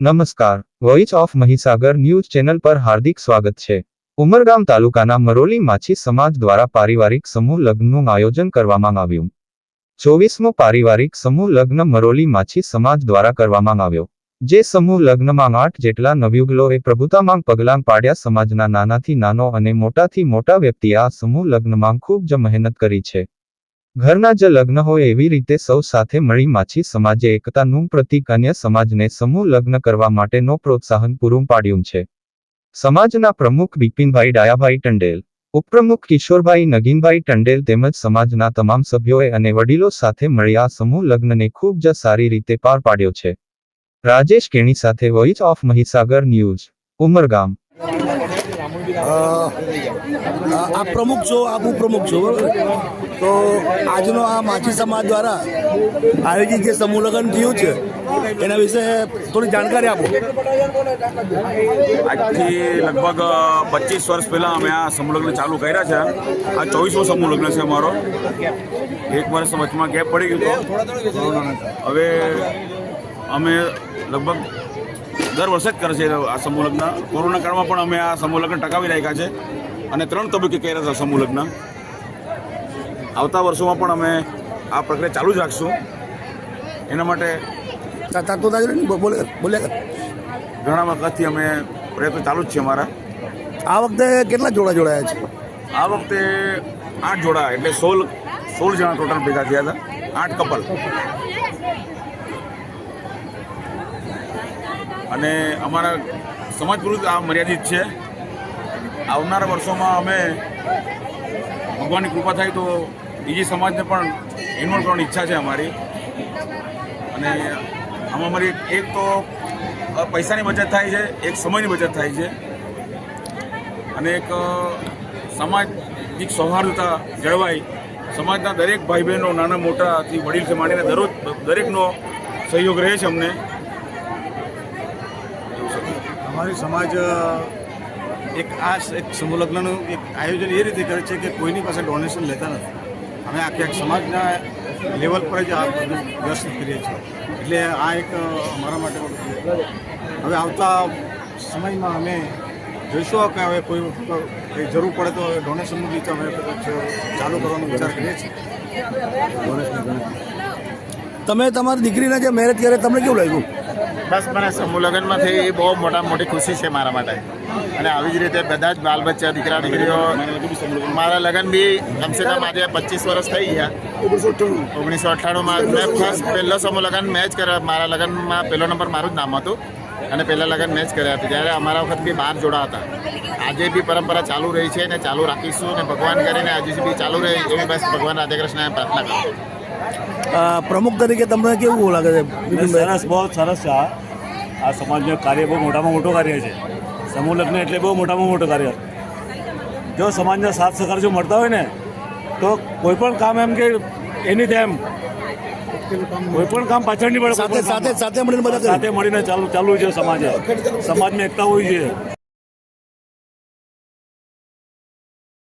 નમસ્કાર, voice of Mahisagar news channel પર હાર્દિક સ્વાગત છે। ઉમરગામ તાલુકાના મરોલી માછી સમાજ દ્વારા પારિવારિક સમૂહ લગ્નનું આયોજન કરવામાં આવ્યું। 24મો પારિવારિક સમૂહ લગ્ન મરોલી માછી સમાજ દ્વારા કરવામાં આવ્યો, જે સમૂહ લગ્નમાં 8 જેટલા નવયુગલોએ પ્રભુતામાં પગલાં પાડ્યા। સમાજના નાનાથી નાનો અને મોટાથી મોટા વ્યક્તિએ આ સમૂહ લગ્નમાં ખૂબ જ મહેનત કરી છે। ઘરના જ લગ્ન હોય એવી રીતે સૌ સાથે મળી માછી સમાજે એકતાનું પ્રતીક અન્ય સમાજને સમૂહ લગ્ન કરવા માટેનો પ્રોત્સાહન પૂરું પાડ્યું છે। સમાજના પ્રમુખ બિપિનભાઈ ડાયાભાઈ ટંડેલ, ઉપપ્રમુખ કિશોરભાઈ નગીનભાઈ ટંડેલ તેમજ સમાજના તમામ સભ્યોએ અને વડીલો સાથે મળી આ સમૂહ લગ્નને ખૂબ જ સારી રીતે પાર પાડ્યો છે। રાજેશ કેણી સાથે voice of Mahisagar news, Umargam. आप प्रमुख छो, आप उपप्रमुख छो, तो આજનો આ માછી સમાજ દ્વારા આયોજિત જે સમૂહ લગ્ન થયું છે એના વિશે થોડી જાણકારી આપો। આજથી લગભગ 25 વર્ષ પહેલાં અમે આ સમૂહ લગ્ન ચાલુ કર્યા છે। આ 24મો સમૂહ લગ્ન છે અમારો। એક વર્ષ વચમાં ગેપ પડી ગયો હતો। હવે અમે લગભગ દર વર્ષે જ કરે છે આ સમૂહ લગ્ન। કોરોના કાળમાં પણ અમે આ સમૂહ લગ્ન ટકાવી રાખ્યા છે અને 3 તબક્કે કર્યા હતા સમૂહ લગ્ન। આવતા વર્ષોમાં પણ અમે આ પ્રક્રિયા ચાલુ જ રાખશું। એના માટે ઘણા વખતથી અમે પ્રયત્નો ચાલુ જ છે અમારા। આ વખતે કેટલા જોડા જોડાયા છે? આ વખતે 8 જોડા એટલે 16 જણા ટોટલ ભેગા થયા હતા, 8 કપલ। અને અમારા સમાજ પૂરું આ મર્યાદિત છે। આવનારા વર્ષોમાં અમે ભગવાનની કૃપા થાય તો બીજી સમાજને પણ ઇન્વોલ્વ કરવાની ઈચ્છા છે અમારી। અને આમાં અમારી એક તો પૈસાની બચત થાય છે, એક સમયની બચત થાય છે અને એક સામાજિક સૌહાર્દતા જળવાય। સમાજના દરેક ભાઈ બહેનો નાના મોટાથી વડીલથી માંડીને દરેકનો સહયોગ રહે છે અમને। हमारी समाज एक समूह लग्नનું એક આયોજન એ રીતે કરે છે કે કોઈની પાસે ડોનેશન લેતા નથી। અમે આખી સમાજના લેવલ પર જ આ બધું વ્યવસ્થિત કરીએ છીએ, એટલે આ એક અમારા માટે હવે આવતા સમયમાં અમે જોઈશું કે હવે કોઈ જરૂર પડે તો ડોનેશનનું રીતે અમે ચાલુ કરવાનો વિચાર કરીએ છીએ। તમે તમારી દીકરીના જે મેરેજ કરે તમને કેવું લાગ્યું? બસ મને સમૂહ લગ્નમાંથી બહુ મોટી ખુશી છે મારા માટે। અને આવી જ રીતે બધા જ બાલ બચ્ચા દીકરા દીકરીઓ, મારા લગ્ન બી કમસે કમ આજે 25 વર્ષ થઈ ગયા। 1998માં મેં ફર્સ્ટ પહેલો સમૂહ લગ્ન મેં જ કર્યો। મારા લગ્નમાં પહેલો નંબર મારું જ નામ હતું અને પહેલાં લગ્ન મેં જ કર્યા હતા, જ્યારે અમારા વખત બી 12 જોડા હતા। આજે બી પરંપરા ચાલુ રહી છે અને ચાલુ રાખીશું અને ભગવાન કરીને હજી બી ચાલુ રહે એવી બસ ભગવાન રાધેકૃષ્ણને પ્રાર્થના કરું। પ્રમુખ તરીકે તમને કેવું લાગે છે? સરસ, બહુ સરસ છે। આ સમાજનું કાર્ય બહુ મોટામાં મોટું કાર્ય છે। સમૂહ લગ્ન એટલે બહુ મોટામાં મોટું કાર્ય। જો સમાજના સાથ સહકાર જો મળતા હોય ને તો કોઈ પણ કામ એમ કે એની તેમ કોઈ પણ કામ પાછળ નહીં પડે। સાથે મળીને બધા સાથે મળીને ચાલુ છે સમાજે। સમાજની એકતા હોવી જોઈએ।